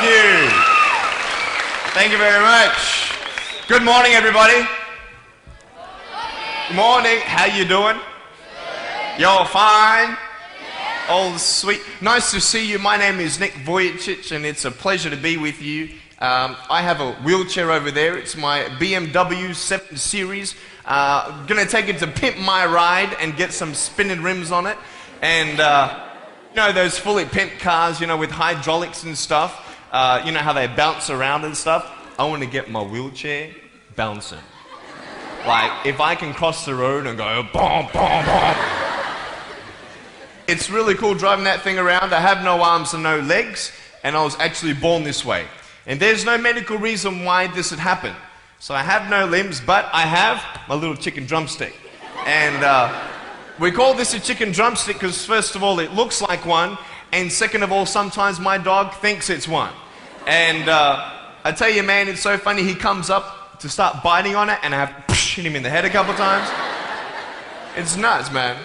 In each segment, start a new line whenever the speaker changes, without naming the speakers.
you. Thank you very much. Good morning, everybody. Good morning. How you doing? You're fine? Oh, sweet. Nice to see you. My name is ווייצ'יץ, and it's a pleasure to be with you. I have a wheelchair over there. It's my BMW 7 Series. Gonna take it to pimp my ride and get some spinning rims on it. And, you know, those fully pimped cars, you know, with hydraulics and stuff. You know how they bounce around and stuff. I want to get my wheelchair bouncing. Like, if I can cross the road and go, boom, boom, boom. It's really cool driving that thing around. I have no arms and no legs, and I was actually born this way. And there's no medical reason why this had happened. So I have no limbs, but I have my little chicken drumstick. And we call this a chicken drumstick because first of all, it looks like one, and second of all, sometimes my dog thinks it's one. And I tell you, man, it's so funny. He comes up to start biting on it, and I have to hit him in the head a couple times. It's nuts, man.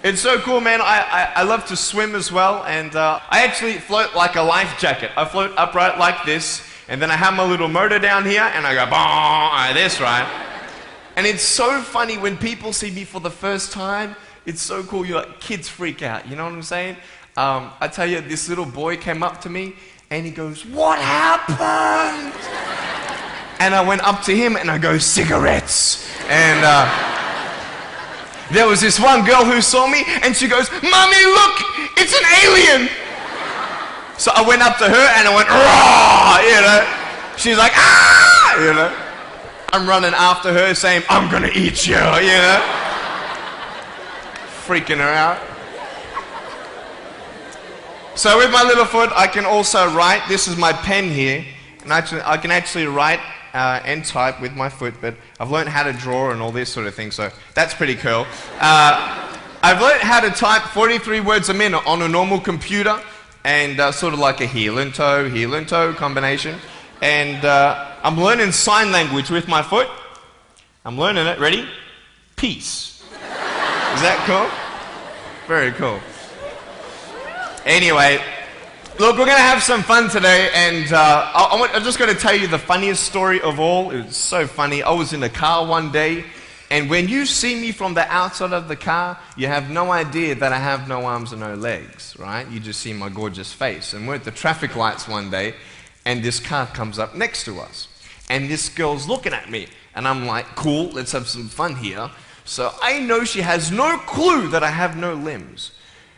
It's so cool, man. I love to swim as well, and I actually float like a life jacket. I float upright like this, and then I have my little motor down here, and I go, like this, right? And it's so funny when people see me for the first time. It's so cool. You're like, kids freak out, you know what I'm saying? I tell you, this little boy came up to me, and he goes, "What happened?" And I went up to him, and I go, "Cigarettes." And there was this one girl who saw me, and she goes, "Mommy, look, it's an alien." So I went up to her, and I went, "Raw," you know. She's like, "Ah," you know. I'm running after her, saying, "I'm gonna eat you," you know. Freaking her out. So with my little foot, I can also write. This is my pen here, and I can actually write and type with my foot, but I've learned how to draw and all this sort of thing, so that's pretty cool. I've learned how to type 43 words a minute on a normal computer, and sort of like a heel and toe combination. And I'm learning sign language with my foot. I'm learning it. Ready? Peace. Is that cool? Very cool. Anyway, look, we're going to have some fun today, and I'm just going to tell you the funniest story of all. It was so funny. I was in a car one day, and when you see me from the outside of the car, you have no idea that I have no arms and no legs, right? You just see my gorgeous face. And we're at the traffic lights one day, and this car comes up next to us. And this girl's looking at me, and I'm like, cool, let's have some fun here. So I know she has no clue that I have no limbs.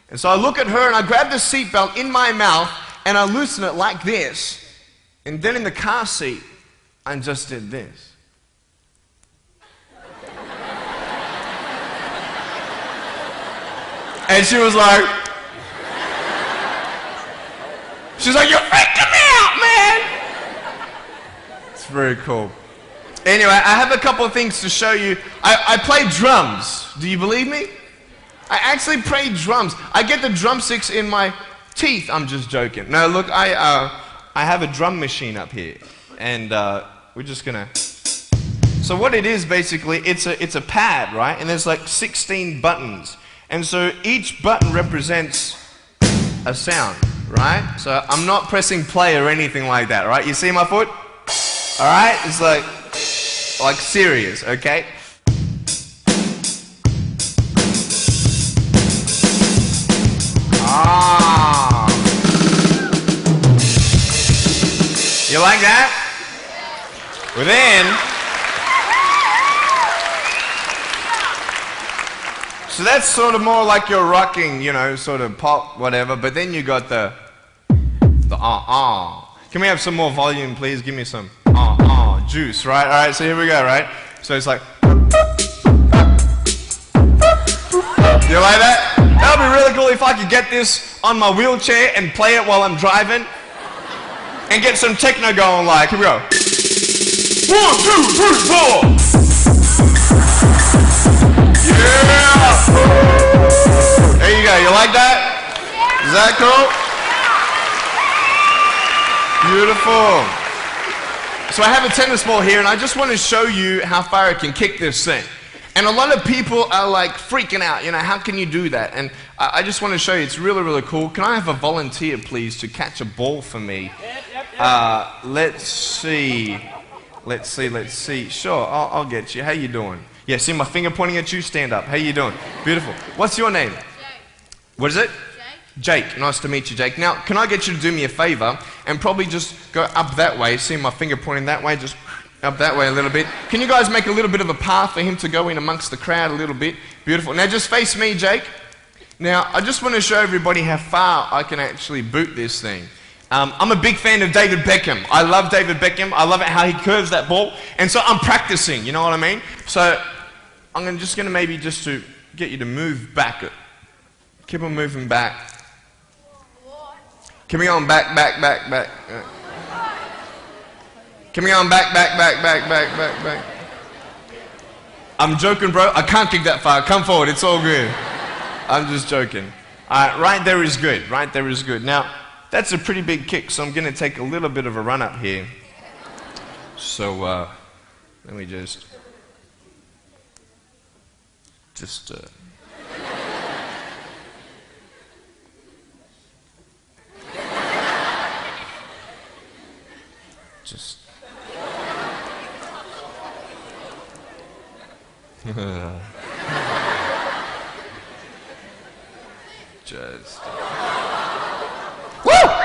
And so I look at her, and I grab the seatbelt in my mouth, and I loosen it like this. And then in the car seat, I just did this. And she was like, "You're freaking me out, man." It's very cool. Anyway, I have a couple of things to show you. I play drums. Do you believe me? I actually play drums. I get the drumsticks in my teeth. I'm just joking. No, look, I have a drum machine up here, and we're just gonna. So what it is basically, it's a pad, right? And there's like 16 buttons, and so each button represents a sound, right? So I'm not pressing play or anything like that, right? You see my foot? All right, it's like serious, okay? Ah. You like that? Well then, so that's sort of more like your rocking, you know, sort of pop, whatever, but then you got the Can we have some more volume, please? Give me some juice, right? All right, so here we go, right? So it's like, you like that? That would be really cool if I could get this on my wheelchair and play it while I'm driving and get some techno going, like, here we go. 1, 2, 3, 4. Yeah! There you go, you like that? Is that cool? Beautiful. So I have a tennis ball here, and I just want to show you how far I can kick this thing. And a lot of people are like freaking out, you know, how can you do that? And I just want to show you, it's really, really cool. Can I have a volunteer, please, to catch a ball for me? Let's see. Sure, I'll get you. How you doing? Yeah, see my finger pointing at you? Stand up. How you doing? Beautiful. What's your name?
Jake.
What is it?
Jake.
Jake. Nice to meet you, Jake. Now, can I get you to do me a favor and probably just go up that way? See my finger pointing that way? Just up that way a little bit. Can you guys make a little bit of a path for him to go in amongst the crowd a little bit? Beautiful. Now, just face me, Jake. Now, I just want to show everybody how far I can actually boot this thing. I'm a big fan of David Beckham. I love David Beckham. I love it how he curves that ball. And so I'm practicing, you know what I mean? So I'm just going to maybe just to get you to move back. Keep on moving back. Keep on back. Keep on back. I'm joking, bro. I can't kick that far. Come forward. It's all good. I'm just joking. Right there is good. Right there is good. Now, that's a pretty big kick, so I'm going to take a little bit of a run up here. So, let me just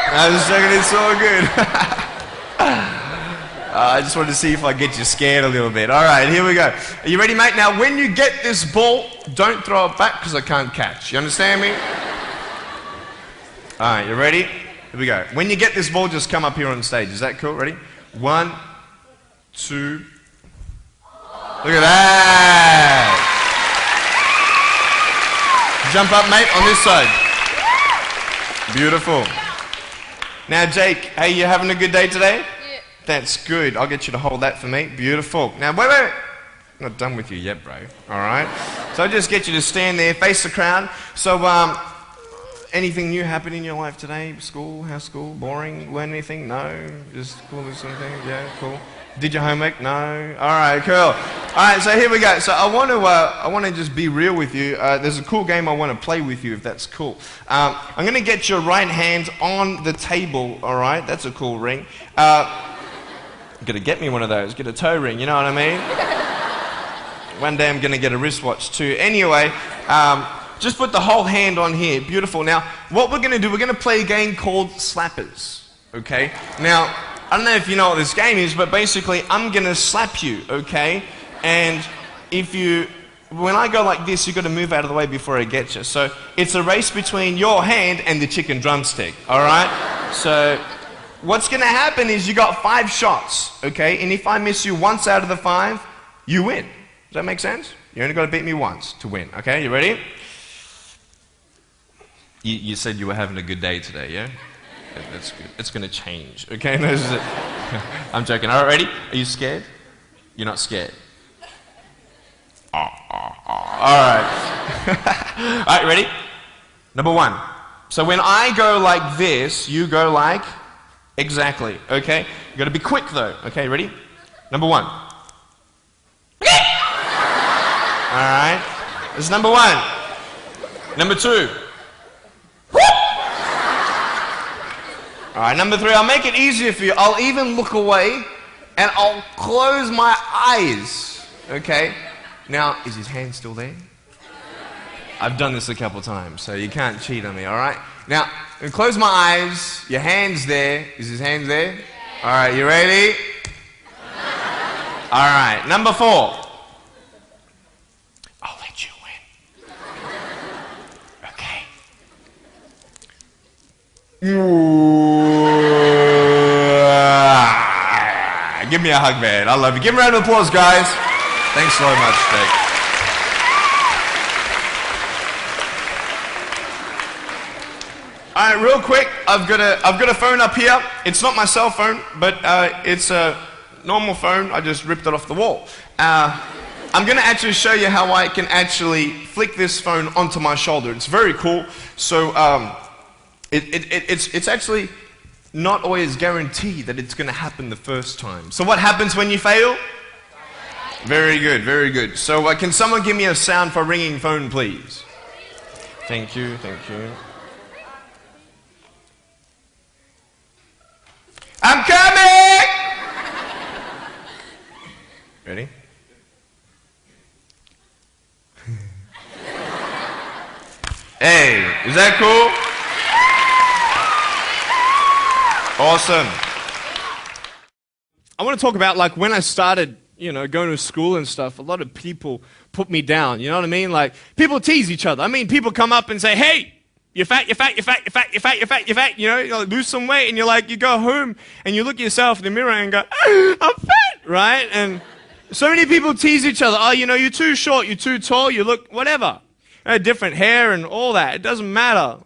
I was joking, it's all good. I just wanted to see if I get you scared a little bit. All right, here we go. Are you ready, mate? Now, when you get this ball, don't throw it back because I can't catch. You understand me? All right, you ready? Here we go. When you get this ball, just come up here on stage. Is that cool? Ready? 1, 2. Look at that. Jump up, mate, on this side. Beautiful. Now, Jake, hey, you having a good day today?
Yeah.
That's good. I'll get you to hold that for me. Beautiful. Now, wait. I'm not done with you yet, bro. All right? So I'll just get you to stand there, face the crowd. So, anything new happen in your life today? School? How's school? Boring? Learn anything? No? Just cool or something? Yeah, cool. Did your homework? No? All right, cool. All right, so here we go. So I want to just be real with you. There's a cool game I want to play with you, if that's cool. I'm going to get your right hand on the table, all right? That's a cool ring. You're going to get me one of those. Get a toe ring, you know what I mean? One day I'm going to get a wristwatch too. Anyway, just put the whole hand on here. Beautiful. Now, what we're going to do, we're going to play a game called Slappers, okay? Now, I don't know if you know what this game is, but basically I'm going to slap you, okay? And when I go like this, you've got to move out of the way before I get you. So it's a race between your hand and the chicken drumstick, all right? So what's going to happen is you got 5 shots, okay? And if I miss you once out of the 5, you win. Does that make sense? You only got to beat me once to win, okay? You ready? You said you were having a good day today, yeah? That's good. It's going to change, okay? I'm joking. All right, ready? Are you scared? You're not scared? All right. All right, ready? Number 1. So when I go like this, you go like exactly, okay? You got to be quick though, okay? Ready? Number 1. All right. This is number 1. Number 2. All right, number 3, I'll make it easier for you. I'll even look away and I'll close my eyes, okay? Now, is his hand still there? I've done this a couple times, so you can't cheat on me, all right? Now, close my eyes. Your hand's there. Is his hand there? All right, you ready? All right, number 4. I'll let you win. Okay. Give me a hug, man. I love you. Give him a round of applause, guys. Thanks so much, Jake. All right, real quick, I've got a phone up here. It's not my cell phone, but it's a normal phone. I just ripped it off the wall. I'm going to actually show you how I can actually flick this phone onto my shoulder. It's very cool. So it's actually not always guaranteed that it's going to happen the first time. So what happens when you fail? Very good, very good. So can someone give me a sound for ringing phone, please? Thank you, thank you. I'm coming! Hey, is that cool? Awesome. I want to talk about like when I started, going to school and stuff, a lot of people put me down, you know what I mean? Like people tease each other. I mean, people come up and say, hey, you're fat, you're fat, you're fat, you're fat, you're fat, you're fat, you're fat, you like, lose some weight, and you go home and you look at yourself in the mirror and go, I'm fat, right? And so many people tease each other. Oh, you're too short, you're too tall, you look whatever. Different hair and all that. It doesn't matter.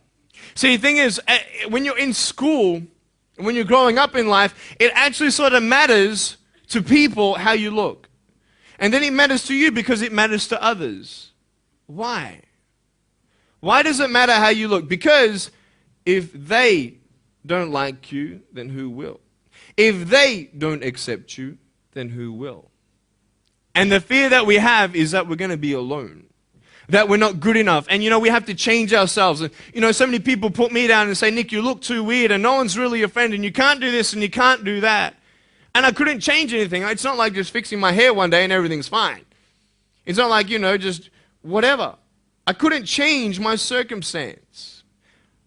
See, the thing is, when you're in school, when you're growing up in life, it actually sort of matters to people how you look. And then it matters to you because it matters to others. Why? Why does it matter how you look? Because if they don't like you, then who will? If they don't accept you, then who will? And the fear that we have is that we're going to be alone. That we're not good enough. And we have to change ourselves. And so many people put me down and say, Nick, you look too weird and no one's really your friend and you can't do this and you can't do that. And I couldn't change anything. It's not like just fixing my hair one day and everything's fine. It's not like, just whatever. I couldn't change my circumstance.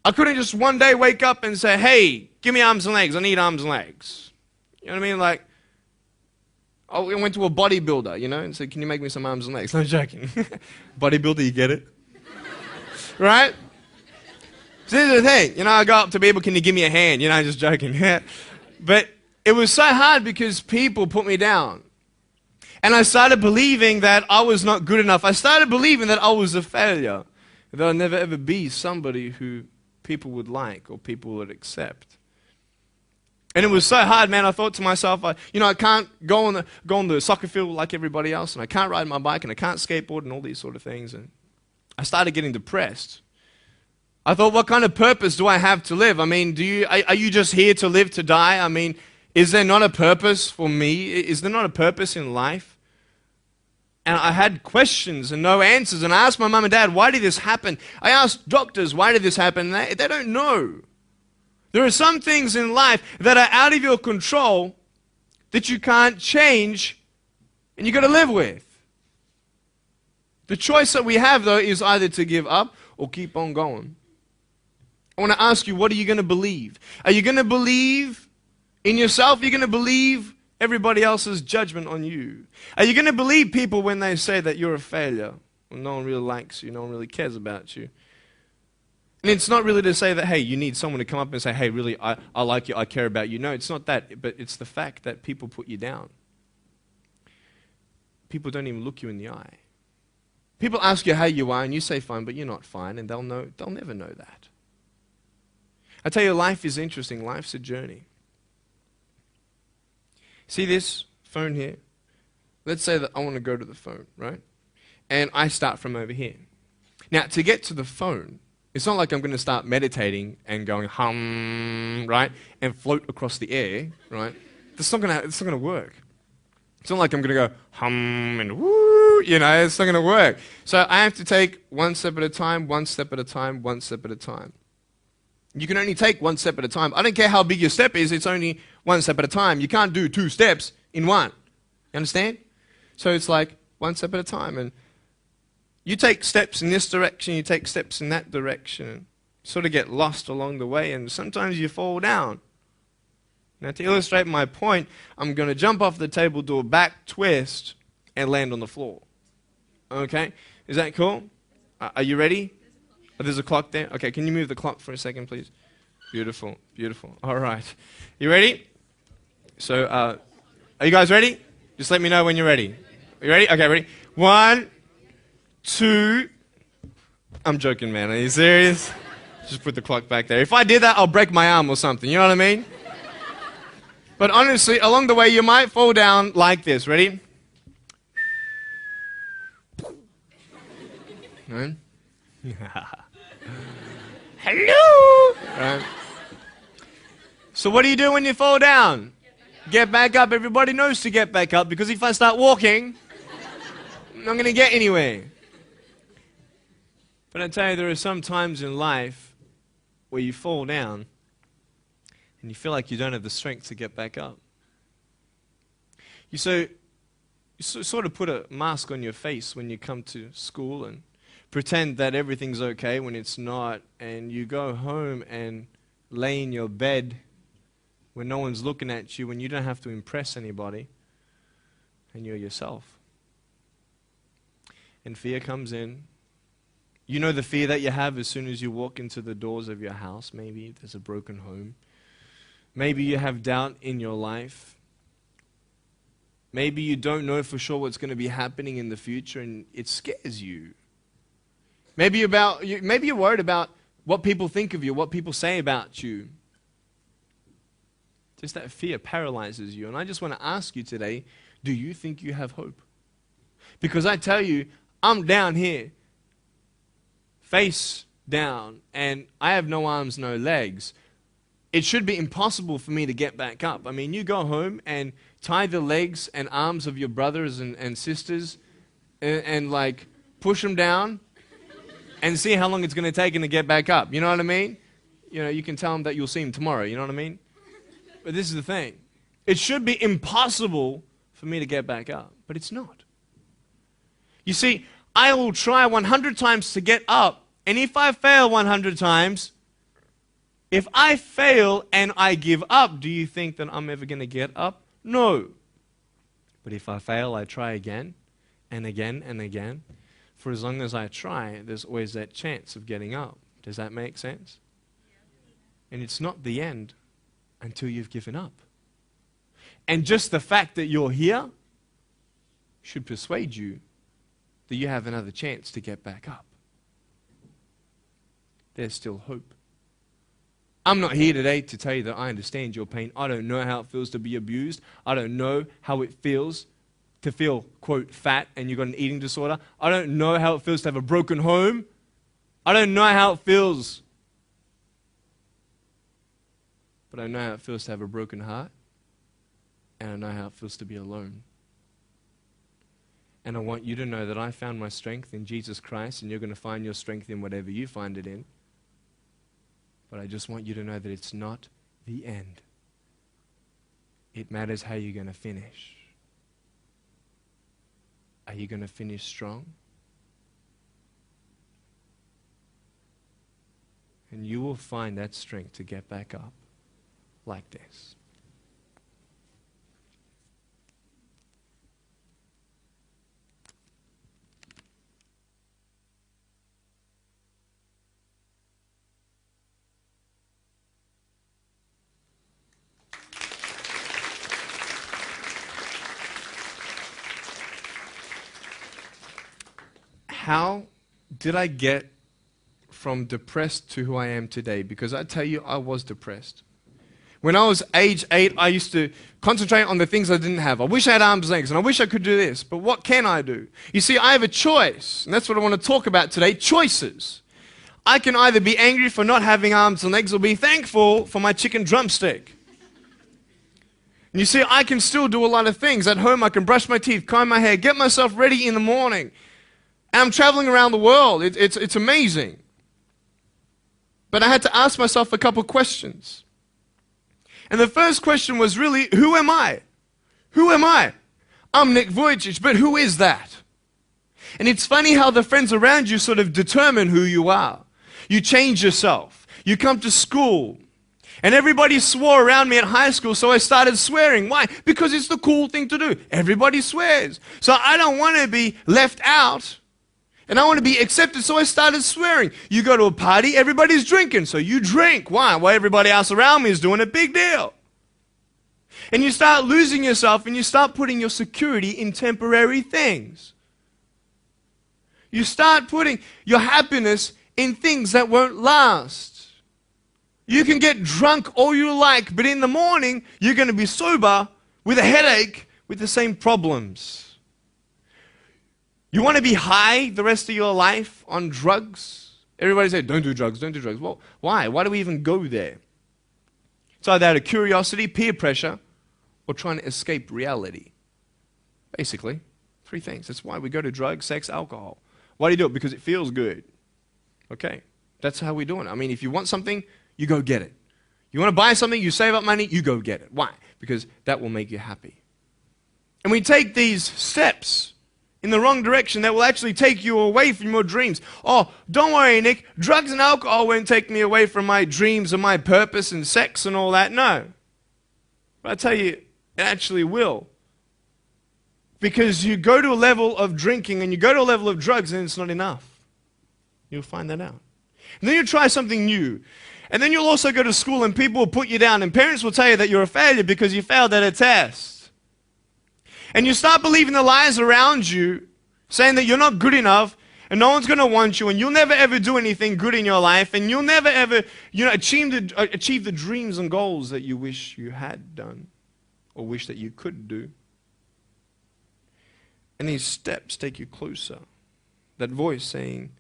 I couldn't just one day wake up and say, hey, give me arms and legs. I need arms and legs. You know what I mean? Like, I went to a bodybuilder, and said, can you make me some arms and legs? No, I'm joking. Bodybuilder, you get it? Right? So this is the thing. I go up to people, can you give me a hand? I'm just joking. But it was so hard because people put me down. And I started believing that I was not good enough. I started believing that I was a failure. That I'd never ever be somebody who people would like or people would accept. And it was so hard, man. I thought to myself, I can't go on the soccer field like everybody else, and I can't ride my bike, and I can't skateboard, and all these sort of things. And I started getting depressed. I thought, what kind of purpose do I have to live? I mean, are you just here to live to die? I mean, is there not a purpose for me? Is there not a purpose in life? And I had questions and no answers. And I asked my mum and dad, why did this happen? I asked doctors, why did this happen? And they don't know. There are some things in life that are out of your control that you can't change and you've got to live with. The choice that we have, though, is either to give up or keep on going. I want to ask you, what are you going to believe? Are you going to believe in yourself? Are you going to believe everybody else's judgment on you? Are you going to believe people when they say that you're a failure? When no one really likes you, no one really cares about you. And it's not really to say that, hey, you need someone to come up and say, hey, really, I like you, I care about you. No, it's not that, but it's the fact that people put you down. People don't even look you in the eye. People ask you how you are, and you say fine, but you're not fine, and they'll never know that. I tell you, life is interesting. Life's a journey. See this phone here? Let's say that I want to go to the phone, right? And I start from over here. Now, to get to the phone, it's not like I'm going to start meditating and going hum, right? And float across the air, right? It's not going to work. It's not like I'm going to go hum and woo, it's not going to work. So I have to take one step at a time, one step at a time, one step at a time. You can only take one step at a time. I don't care how big your step is, it's only one step at a time. You can't do 2 steps in one. You understand? So it's like one step at a time. And you take steps in this direction, you take steps in that direction. You sort of get lost along the way, and sometimes you fall down. Now, to illustrate my point, I'm going to jump off the table, do a back twist, and land on the floor. Okay? Is that cool? Are you ready? Oh, there's a clock there? Okay, can you move the clock for a second, please? Beautiful, beautiful. All right. You ready? So, are you guys ready? Just let me know when you're ready. Are you ready? Okay, ready? 1, 2. I'm joking, man. Are you serious? Just put the clock back there. If I did that, I'll break my arm or something. You know what I mean? But honestly, along the way, you might fall down like this. Ready? Right? Hello! Right. So what do you do when you fall down? Get back up. Everybody knows to get back up, because if I start walking, I'm not going to get anywhere. But I tell you, there are some times in life where you fall down and you feel like you don't have the strength to get back up. You sort of put a mask on your face when you come to school, and pretend that everything's okay when it's not, and you go home and lay in your bed when no one's looking at you, when you don't have to impress anybody, and you're yourself. And fear comes in. You know the fear that you have as soon as you walk into the doors of your house. Maybe there's a broken home. Maybe you have doubt in your life. Maybe you don't know for sure what's going to be happening in the future, and it scares you. Maybe you're worried about what people think of you, what people say about you. Just that fear paralyzes you. And I just want to ask you today, do you think you have hope? Because I tell you, I'm down here, face down, and I have no arms, no legs. It should be impossible for me to get back up. I mean, you go home and tie the legs and arms of your brothers and sisters and like push them down and see how long it's going to take them to get back up. You know what I mean? You know, you can tell them that you'll see them tomorrow. You know what I mean? But this is the thing. It should be impossible for me to get back up, but it's not. You see, I will try 100 times to get up, and if I fail 100 times, if I fail and I give up, do you think that I'm ever going to get up? No. But if I fail, I try again and again and again. For as long as I try, there's always that chance of getting up. Does that make sense? And it's not the end until you've given up. And just the fact that you're here should persuade you that you have another chance to get back up. There's still hope. I'm not here today to tell you that I understand your pain. I don't know how it feels to be abused. I don't know how it feels to feel, quote, fat and you've got an eating disorder. I don't know how it feels to have a broken home. I don't know how it feels. But I know how it feels to have a broken heart. And I know how it feels to be alone. And I want you to know that I found my strength in Jesus Christ, and you're going to find your strength in whatever you find it in. But I just want you to know that it's not the end. It matters how you're going to finish. Are you going to finish strong? And you will find that strength to get back up like this. How did I get from depressed to who I am today? Because I tell you, I was depressed. When I was age 8, I used to concentrate on the things I didn't have. I wish I had arms and legs, and I wish I could do this, but what can I do? You see, I have a choice, and that's what I want to talk about today, choices. I can either be angry for not having arms and legs or be thankful for my chicken drumstick. And you see, I can still do a lot of things. At home, I can brush my teeth, comb my hair, get myself ready in the morning. And I'm traveling around the world. It's amazing. But I had to ask myself a couple questions. And the first question was really, who am I? Who am I? I'm Nick Woycic, but who is that? And it's funny how the friends around you sort of determine who you are. You change yourself. You come to school. And everybody swore around me at high school, so I started swearing. Why? Because it's the cool thing to do. Everybody swears. So I don't want to be left out. And I want to be accepted, so I started swearing. You go to a party, everybody's drinking, so you drink. Why? Well, everybody else around me is doing a big deal. And you start losing yourself, and you start putting your security in temporary things. You start putting your happiness in things that won't last. You can get drunk all you like, but in the morning, you're going to be sober with a headache with the same problems. You want to be high the rest of your life on drugs? Everybody says, don't do drugs, don't do drugs. Well, why? Why do we even go there? It's either out of curiosity, peer pressure, or trying to escape reality. Basically, 3 things. That's why we go to drugs, sex, alcohol. Why do you do it? Because it feels good. Okay, that's how we do it. I mean, if you want something, you go get it. You want to buy something, you save up money, you go get it. Why? Because that will make you happy. And we take these steps in the wrong direction that will actually take you away from your dreams. Oh, don't worry, Nick. Drugs and alcohol won't take me away from my dreams and my purpose and sex and all that. No. But I tell you, it actually will. Because you go to a level of drinking and you go to a level of drugs and it's not enough. You'll find that out. And then you try something new. And then you'll also go to school and people will put you down and parents will tell you that you're a failure because you failed at a test. And you start believing the lies around you, saying that you're not good enough, and no one's going to want you, and you'll never ever do anything good in your life, and you'll never ever, achieve the dreams and goals that you wish you had done, or wish that you could do. And these steps take you closer. That voice saying,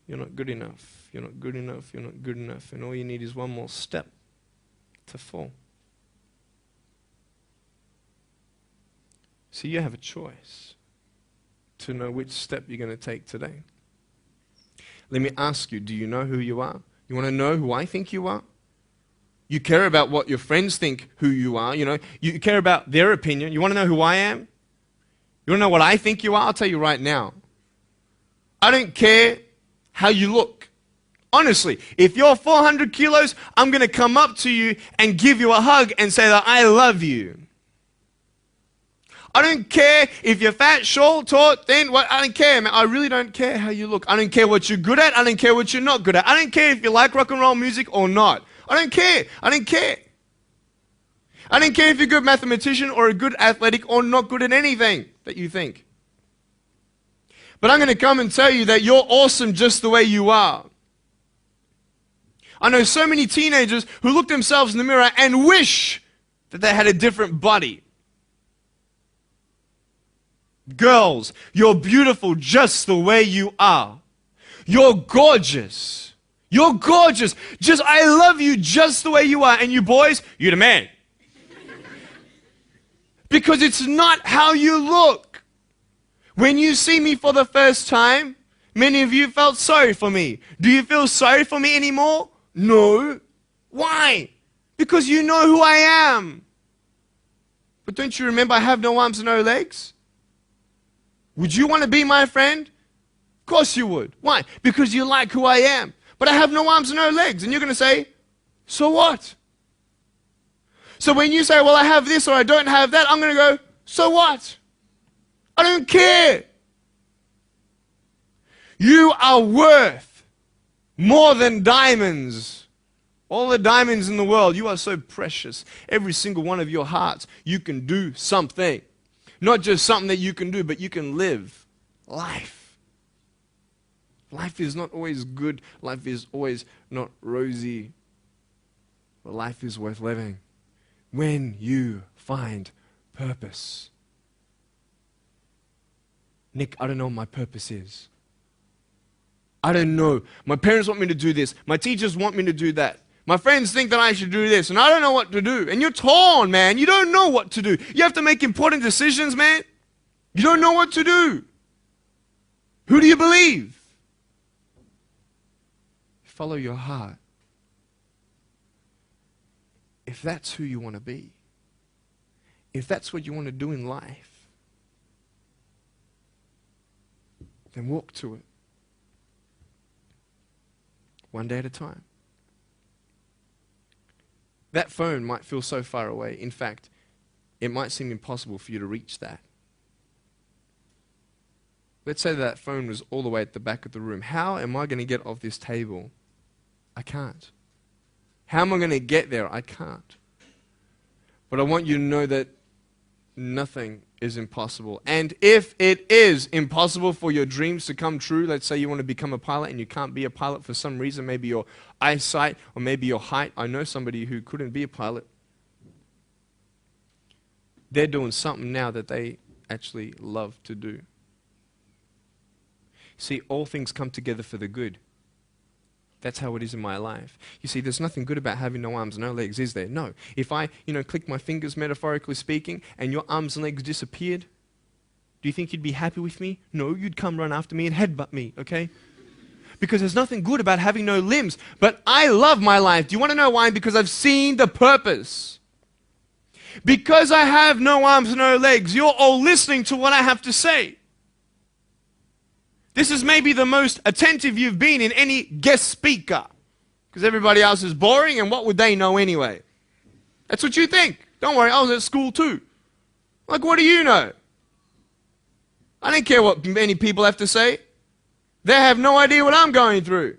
you're not good enough, you're not good enough, you're not good enough, and all you need is one more step to fall. So you have a choice to know which step you're going to take today. Let me ask you, do you know who you are? You want to know who I think you are? You care about what your friends think who you are. You care about their opinion. You want to know who I am? You want to know what I think you are? I'll tell you right now. I don't care how you look. Honestly, if you're 400 kilos, I'm going to come up to you and give you a hug and say that I love you. I don't care if you're fat, short, tall, thin, I don't care, man. I really don't care how you look. I don't care what you're good at. I don't care what you're not good at. I don't care if you like rock and roll music or not. I don't care. I don't care. I don't care if you're a good mathematician or a good athletic or not good at anything that you think. But I'm going to come and tell you that you're awesome just the way you are. I know so many teenagers who look themselves in the mirror and wish that they had a different body. Girls, you're beautiful just the way you are. You're gorgeous. You're gorgeous. I love you just the way you are. And you boys, you're the man. Because it's not how you look. When you see me for the first time, many of you felt sorry for me. Do you feel sorry for me anymore? No. Why? Because you know who I am. But don't you remember I have no arms and no legs? Would you want to be my friend? Of course you would. Why? Because you like who I am. But I have no arms and no legs. And you're going to say, so what? So when you say, well, I have this or I don't have that, I'm going to go, so what? I don't care. You are worth more than diamonds. All the diamonds in the world, you are so precious. Every single one of your hearts, you can do something. Not just something that you can do, but you can live life. Life is not always good. Life is always not rosy. But life is worth living when you find purpose. Nick, I don't know what my purpose is. I don't know. My parents want me to do this. My teachers want me to do that. My friends think that I should do this, and I don't know what to do. And you're torn, man. You don't know what to do. You have to make important decisions, man. You don't know what to do. Who do you believe? Follow your heart. If that's who you want to be, if that's what you want to do in life, then walk to it. One day at a time. That phone might feel so far away. In fact, it might seem impossible for you to reach that. Let's say that phone was all the way at the back of the room. How am I going to get off this table? I can't. How am I going to get there? I can't. But I want you to know that nothing is impossible. And if it is impossible for your dreams to come true, let's say you want to become a pilot and you can't be a pilot for some reason, maybe your eyesight or maybe your height. I know somebody who couldn't be a pilot. They're doing something now that they actually love to do. See, all things come together for the good. That's how it is in my life. You see, there's nothing good about having no arms and no legs, is there? No. If I, click my fingers, metaphorically speaking, and your arms and legs disappeared, do you think you'd be happy with me? No, you'd come run after me and headbutt me, okay? Because there's nothing good about having no limbs. But I love my life. Do you want to know why? Because I've seen the purpose. Because I have no arms and no legs, you're all listening to what I have to say. This is maybe the most attentive you've been in any guest speaker. Because everybody else is boring, and what would they know anyway? That's what you think. Don't worry, I was at school too. Like, what do you know? I don't care what many people have to say. They have no idea what I'm going through.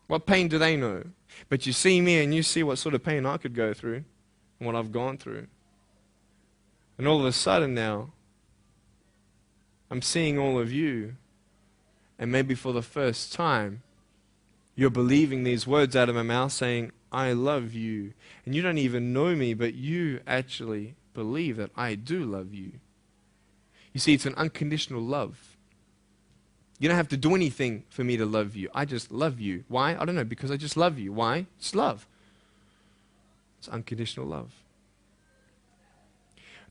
What pain do they know? But you see me and you see what sort of pain I could go through and what I've gone through. And all of a sudden now, I'm seeing all of you, and maybe for the first time, you're believing these words out of my mouth saying, I love you. And you don't even know me, but you actually believe that I do love you. You see, it's an unconditional love. You don't have to do anything for me to love you. I just love you. Why? I don't know, because I just love you. Why? It's love. It's unconditional love.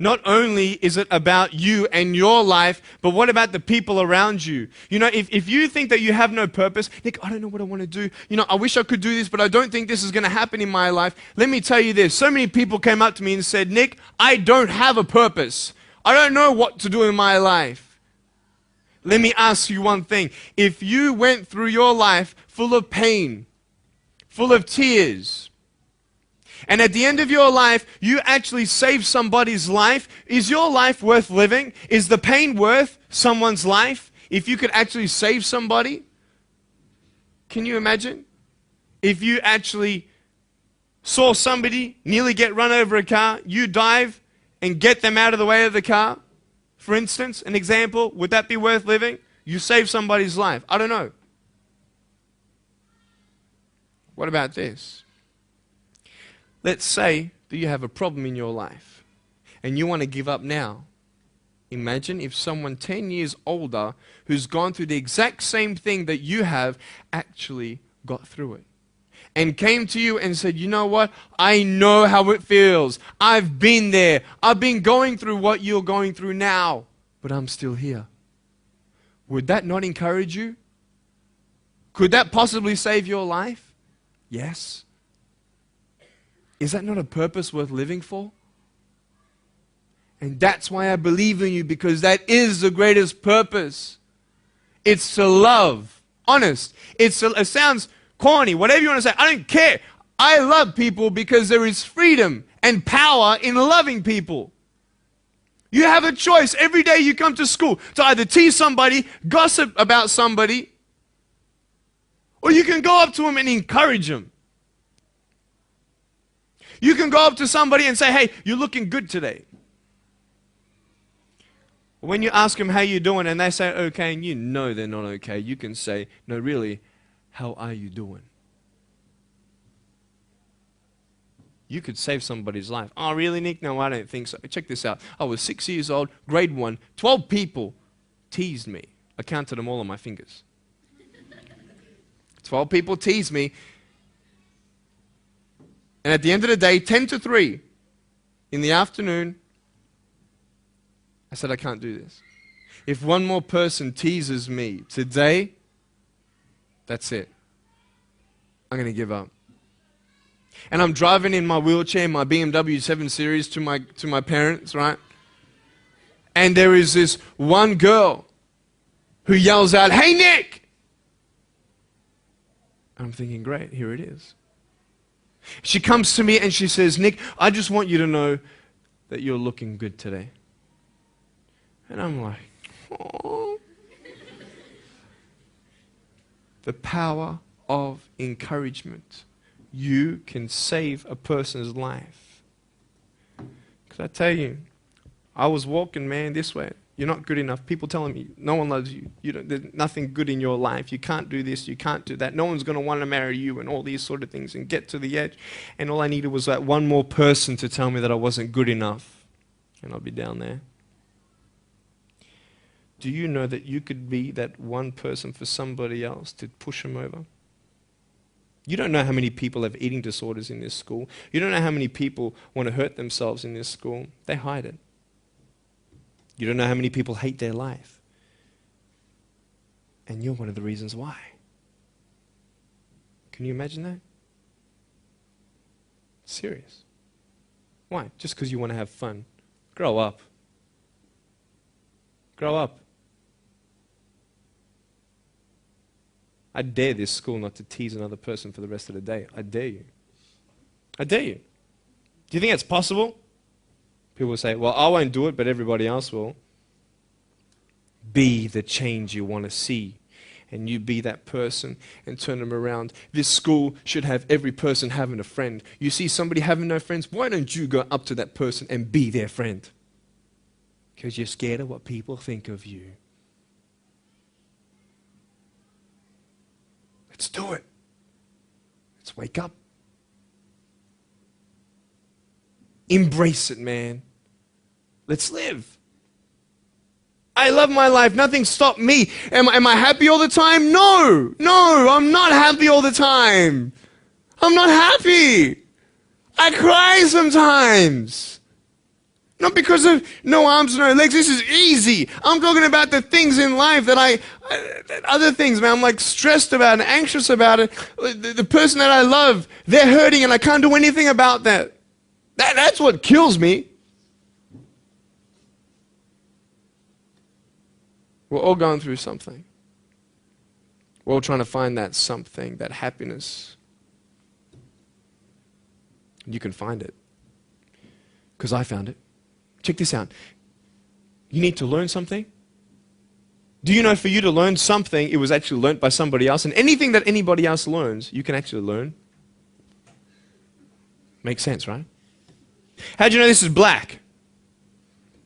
Not only is it about you and your life, but what about the people around you? You know, if you think that you have no purpose, Nick, I don't know what I want to do. You know, I wish I could do this, but I don't think this is going to happen in my life. Let me tell you this. So many people came up to me and said, Nick, I don't have a purpose. I don't know what to do in my life. Let me ask you one thing. If you went through your life full of pain, full of tears, and at the end of your life, you actually saved somebody's life, is your life worth living? Is the pain worth someone's life? If you could actually save somebody? Can you imagine? If you actually saw somebody nearly get run over a car, you dive and get them out of the way of the car, for instance, an example, would that be worth living? You save somebody's life. I don't know. What about this? Let's say that you have a problem in your life and you want to give up now. Imagine if someone 10 years older who's gone through the exact same thing that you have actually got through it and came to you and said, you know what? I know how it feels. I've been there. I've been going through what you're going through now, but I'm still here. Would that not encourage you? Could that possibly save your life? Yes. Is that not a purpose worth living for? And that's why I believe in you, because that is the greatest purpose. It's to love. Honest. It sounds corny, whatever you want to say. I don't care. I love people because there is freedom and power in loving people. You have a choice every day you come to school to either tease somebody, gossip about somebody, or you can go up to them and encourage them. You can go up to somebody and say, hey, you're looking good today. When you ask them how you're doing and they say okay and you know they're not okay, you can say, no, really, how are you doing? You could save somebody's life. Oh, really, Nick? No, I don't think so. Check this out. I was 6 years old, grade 1. 12 people teased me. I counted them all on my fingers. 12 people teased me. And at the end of the day, 10 to 3 in the afternoon, I said, I can't do this. If one more person teases me today, that's it. I'm going to give up. And I'm driving in my wheelchair, my BMW 7 Series to my parents, right? And there is this one girl who yells out, hey, Nick! And I'm thinking, great, here it is. She comes to me and she says, Nick, I just want you to know that you're looking good today. And I'm like, oh. The power of encouragement. You can save a person's life. Because I tell you, I was walking, man, this way. You're not good enough. People telling me, no one loves you. There's nothing good in your life. You can't do this. You can't do that. No one's going to want to marry you and all these sort of things and get to the edge. And all I needed was that one more person to tell me that I wasn't good enough. And I'll be down there. Do you know that you could be that one person for somebody else to push them over? You don't know how many people have eating disorders in this school. You don't know how many people want to hurt themselves in this school. They hide it. You don't know how many people hate their life. And you're one of the reasons why. Can you imagine that? Serious. Why? Just because you want to have fun. Grow up. Grow up.
I dare this school not to tease another person for the rest of the day. I dare you. I dare you. Do you think it's possible? People will say, well, I won't do it, but everybody else will. Be the change you want to see. And you be that person and turn them around. This school should have every person having a friend. You see somebody having no friends, why don't you go up to that person and be their friend? Because you're scared of what people think of you. Let's do it. Let's wake up. Embrace it, man. Let's live. I love my life. Nothing stopped me. Am I happy all the time? No. No, I'm not happy all the time. I'm not happy. I cry sometimes. Not because of no arms, no legs. This is easy. I'm talking about the things in life that other things, man. I'm like stressed about it, anxious about it. The person that I love, they're hurting and I can't do anything about that. That's what kills me. We're all going through something. We're all trying to find that something, that happiness. You can find it. Because I found it. Check this out. You need to learn something. Do you know for you to learn something, it was actually learnt by somebody else? And anything that anybody else learns, you can actually learn. Makes sense, right? How'd you know this is black?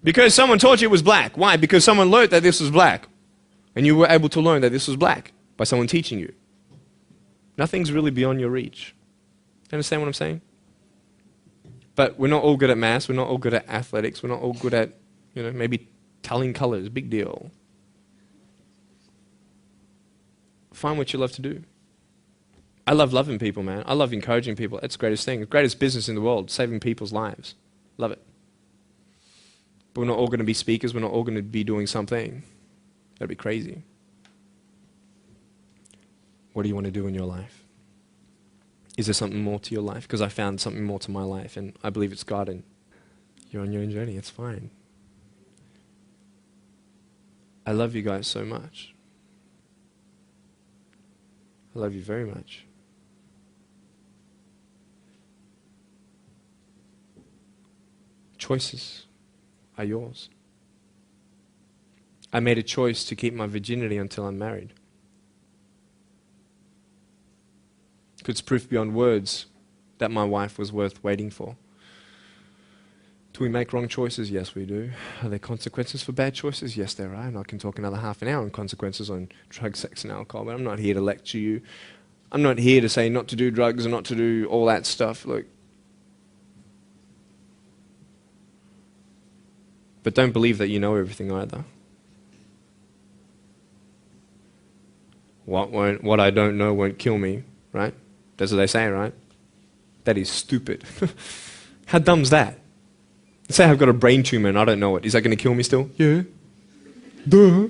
Because someone taught you it was black. Why? Because someone learned that this was black. And you were able to learn that this was black by someone teaching you. Nothing's really beyond your reach. You understand what I'm saying? But we're not all good at maths. We're not all good at athletics. We're not all good at, maybe telling colors. Big deal. Find what you love to do. I love loving people, man. I love encouraging people. It's the greatest thing. The greatest business in the world, saving people's lives. Love it. But we're not all going to be speakers. We're not all going to be doing something. That'd be crazy. What do you want to do in your life? Is there something more to your life? Because I found something more to my life, and I believe it's God, and you're on your own journey. It's fine. I love you guys so much. I love you very much. Choices are yours. I made a choice to keep my virginity until I'm married. It's proof beyond words that my wife was worth waiting for. Do we make wrong choices? Yes, we do. Are there consequences for bad choices? Yes, there are. And I can talk another half an hour on consequences on drugs, sex, and alcohol, but I'm not here to lecture you. I'm not here to say not to do drugs and not to do all that stuff. Look. But don't believe that you know everything either. What I don't know won't kill me, right? That's what they say, right? That is stupid. How dumb's that? Let's say I've got a brain tumor and I don't know it. Is that going to kill me still? Yeah. Duh.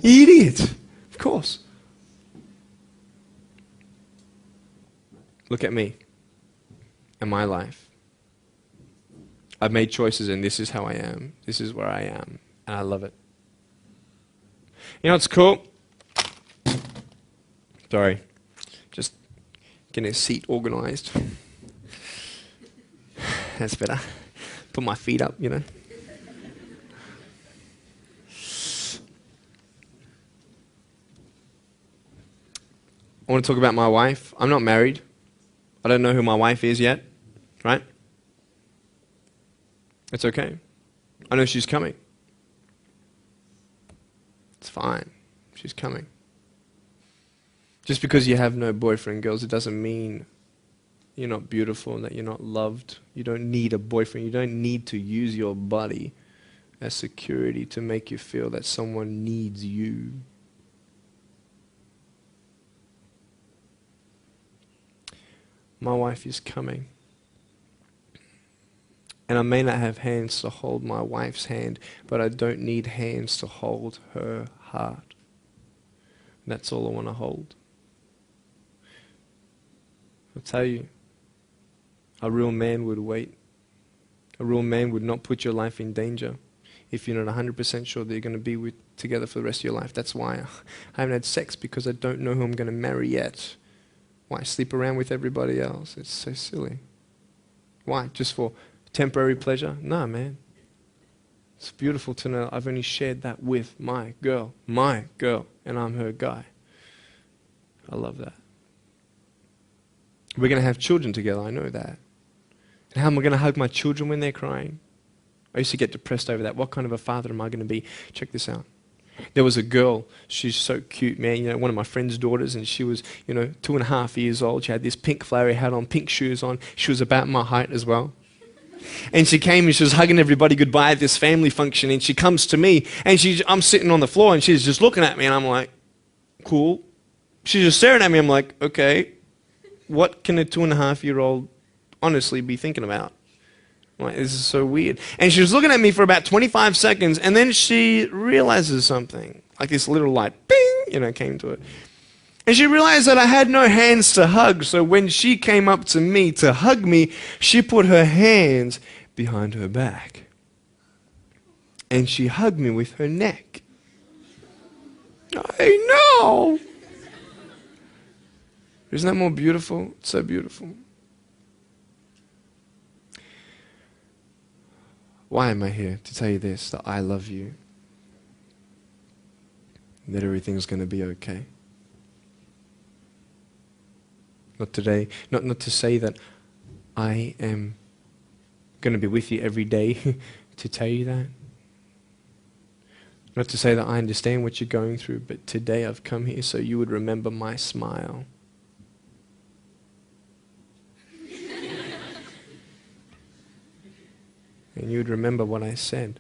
Idiot. Of course. Look at me and my life. I've made choices and this is how I am. This is where I am. And I love it. You know what's cool? Sorry. Just getting a seat organized. That's better. Put my feet up, I want to talk about my wife. I'm not married. I don't know who my wife is yet, right? It's okay. I know she's coming. It's fine. She's coming. Just because you have no boyfriend, girls, it doesn't mean you're not beautiful and that you're not loved. You don't need a boyfriend. You don't need to use your body as security to make you feel that someone needs you. My wife is coming. And I may not have hands to hold my wife's hand, but I don't need hands to hold her heart. That's all I want to hold. I'll tell you, a real man would wait. A real man would not put your life in danger. if you're not 100% sure that you're going to be together for the rest of your life. That's why I haven't had sex, because I don't know who I'm going to marry yet. Why sleep around with everybody else? It's so silly. Why? Just for temporary pleasure? No, man. It's beautiful to know I've only shared that with my girl, and I'm her guy. I love that. We're going to have children together, I know that. And how am I going to hug my children when they're crying? I used to get depressed over that. What kind of a father am I going to be? Check this out. There was a girl, she's so cute, man, you know, one of my friend's daughters, and she was, 2.5 years old. She had this pink flowery hat on, pink shoes on. She was about my height as well. And she came and she was hugging everybody goodbye at this family function, and she comes to me, and I'm sitting on the floor, and she's just looking at me, and I'm like, cool. She's just staring at me. I'm like, okay, what can a 2.5-year-old honestly be thinking about? I'm like, this is so weird. And she was looking at me for about 25 seconds, and then she realizes something. Like this little light, bing, came to it. And she realized that I had no hands to hug, so when she came up to me to hug me, she put her hands behind her back. And she hugged me with her neck. I know! Isn't that more beautiful? It's so beautiful. Why am I here? To tell you this, that I love you. That everything's going to be okay. Not today, not to say that I am going to be with you every day to tell you that. Not to say that I understand what you're going through, but today I've come here so you would remember my smile. And you would remember what I said.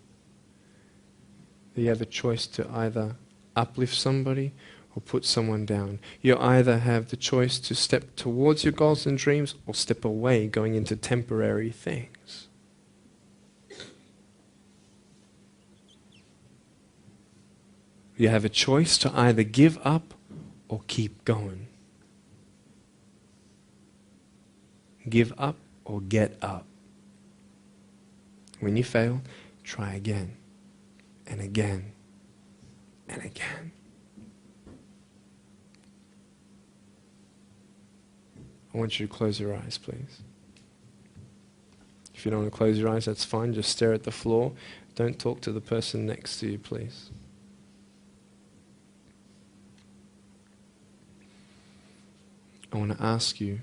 That you have a choice to either uplift somebody or put someone down. You either have the choice to step towards your goals and dreams or step away, going into temporary things. You have a choice to either give up or keep going. Give up or get up. When you fail, try again and again and again. I want you to close your eyes, please. If you don't want to close your eyes, that's fine. Just stare at the floor. Don't talk to the person next to you, please. I want to ask you,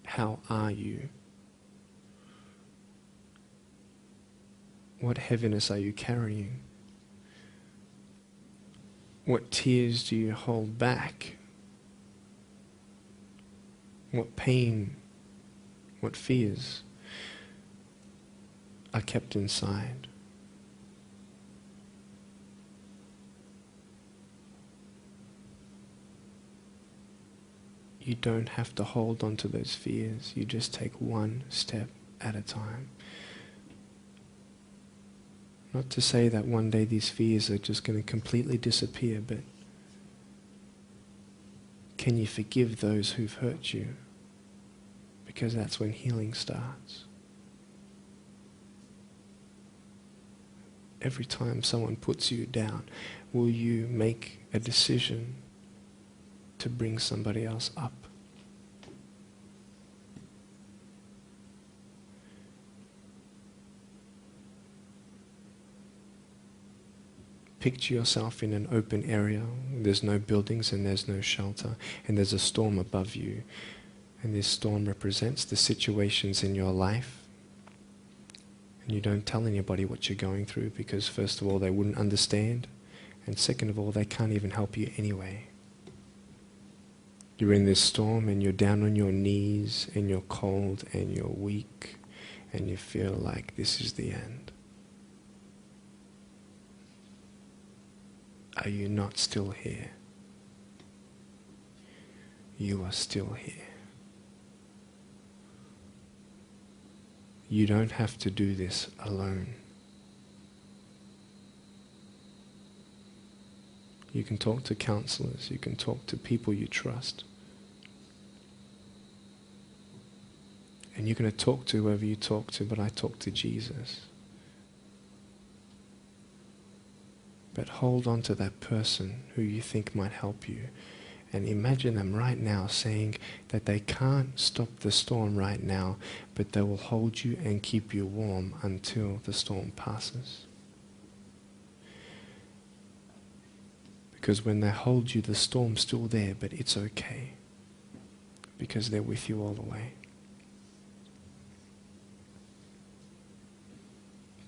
how are you? What heaviness are you carrying? What tears do you hold back? What pain, what fears are kept inside? You don't have to hold on to those fears. You just take one step at a time. Not to say that one day these fears are just going to completely disappear, but can you forgive those who've hurt you? Because that's when healing starts. Every time someone puts you down, will you make a decision to bring somebody else up? Picture yourself in an open area. There's no buildings and there's no shelter, and there's a storm above you. And this storm represents the situations in your life. And you don't tell anybody what you're going through, because first of all, they wouldn't understand. And second of all, they can't even help you anyway. You're in this storm and you're down on your knees and you're cold and you're weak and you feel like this is the end. Are you not still here? You are still here. You don't have to do this alone. You can talk to counselors, you can talk to people you trust. And you're going to talk to whoever you talk to, but I talk to Jesus. But hold on to that person who you think might help you. And imagine them right now saying that they can't stop the storm right now, but they will hold you and keep you warm until the storm passes. Because when they hold you, the storm's still there, but it's okay. Because they're with you all the way.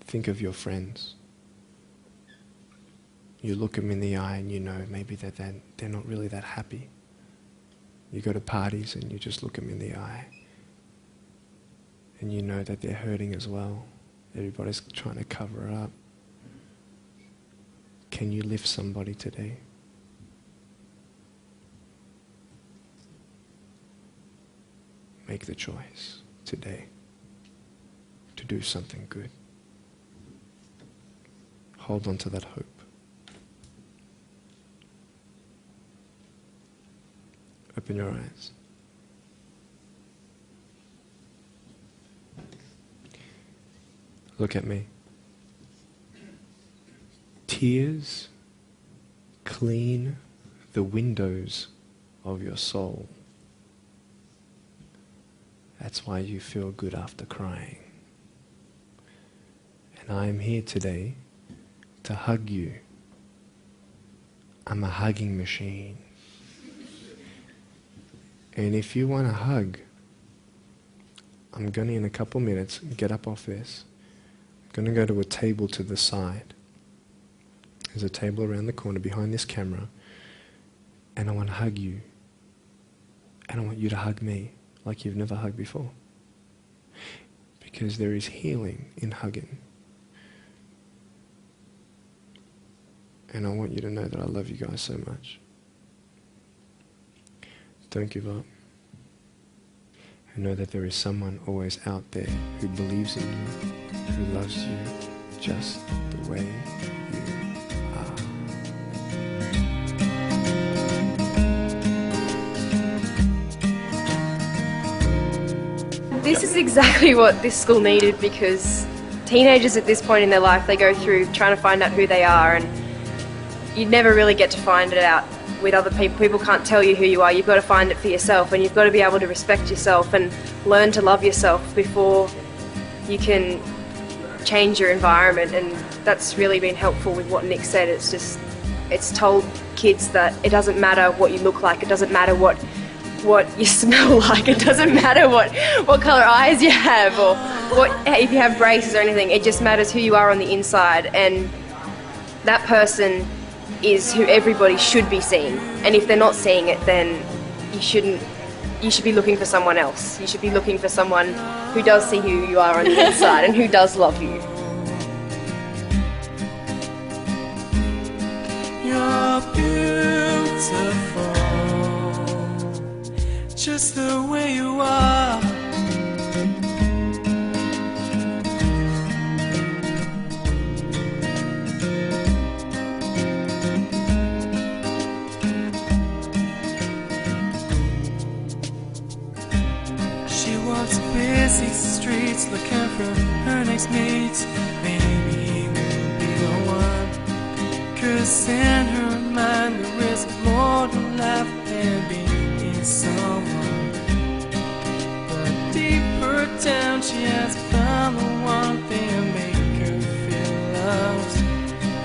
Think of your friends. You look them in the eye and you know maybe that they're not really that happy. You go to parties and you just look them in the eye. And you know that they're hurting as well. Everybody's trying to cover it up. Can you lift somebody today? Make the choice today to do something good. Hold on to that hope. Open your eyes. Look at me. Tears clean the windows of your soul. That's why you feel good after crying. And I am here today to hug you. I'm a hugging machine. And if you want a hug, I'm going to, in a couple minutes, get up off this. I'm going to go to a table to the side. There's a table around the corner behind this camera. And I want to hug you. And I want you to hug me like you've never hugged before. Because there is healing in hugging. And I want you to know that I love you guys so much. Don't give up. And know that there is someone always out there who believes in you, who loves you just the way you are.
This is exactly what this school needed, because teenagers at this point in their life, they go through trying to find out who they are, and you never really get to find it out with other people. People can't tell you who you are. You've got to find it for yourself, and you've got to be able to respect yourself and learn to love yourself before you can change your environment. And that's really been helpful with what Nick said. It's told kids that it doesn't matter what you look like, it doesn't matter what you smell like, it doesn't matter what colour eyes you have, or if you have braces or anything. It just matters who you are on the inside, and that person is who everybody should be seeing. And if they're not seeing it, then you should be looking for someone else. You should be looking for someone who does see who you are on the inside and who does love you.
You're beautiful, just the way you are. Busy streets looking for her next mate. Maybe he will be the one, 'cause in her mind there is more to life than being someone. But deeper down she has found the one thing to make her feel loved.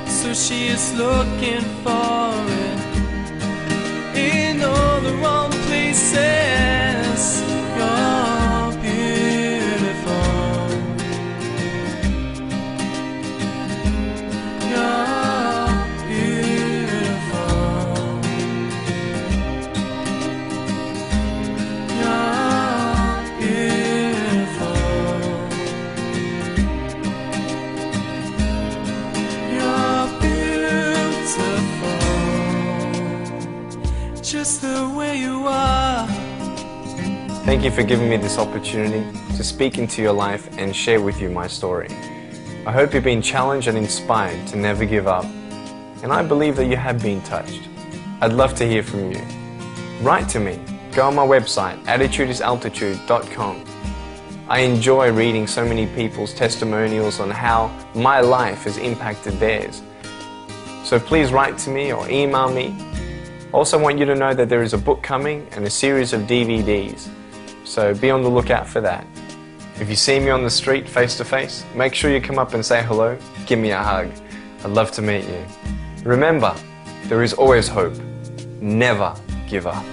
So she is looking for it in all the wrong places. Just the way you are.
Thank you for giving me this opportunity to speak into your life and share with you my story. I hope you've been challenged and inspired to never give up, and I believe that you have been touched. I'd love to hear from you. Write to me. Go on my website, attitudesaltitude.com. I enjoy reading so many people's testimonials on how my life has impacted theirs. So please write to me or email me. Also want you to know that there is a book coming and a series of DVDs. So be on the lookout for that. If you see me on the street face to face, make sure you come up and say hello, give me a hug. I'd love to meet you. Remember, there is always hope. Never give up.